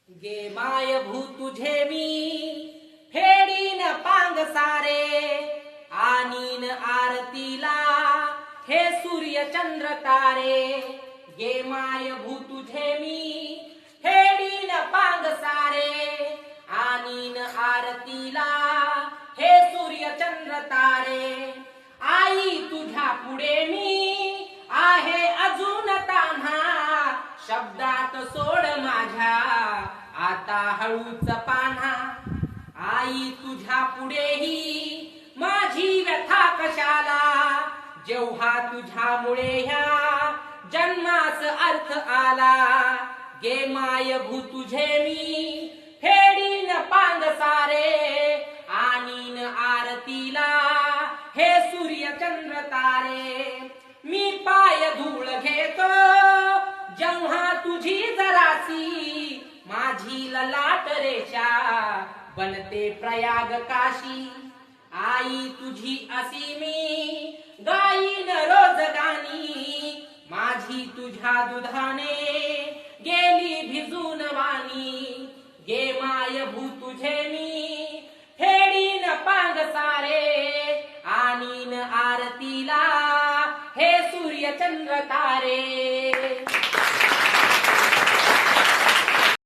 गे माय भू तुझे मी फेडीन पांग सारे, आणीन आरतीला हे सूर्य चंद्र तारे. गे माय भू तुझे मी फेडीन पांग सारे, आणीन आरतीला हे सूर्य चंद्र तारे. आई तुझ्या पुढे मी आहे अजून तान्हा, शब्दात सोड माझ्या आता हळूच पान्हा. आई तुझ्या पुढेही माझी व्यथा कशाला, जेव्हा तुझ्यामुळे ह्या जन्मास अर्थ आला. गे माय भू तुझे मी फेडीन पांग सारे, आणीन आरतीला हे सूर्य चंद्र तारे. मी पाय धूळ घेतो जेव्हा तुझी जरासी, माझी ललाट रेषा बनते प्रयाग काशी. आई तुझी असी मी गाईन रोज गाणी, माझी तुझ्या दुधाने गेली भिजून वाणी. गे माय भू तुझे मी फेडीन पांग सारे, आणीन आरतीला हे सूर्य चंद्र तारे.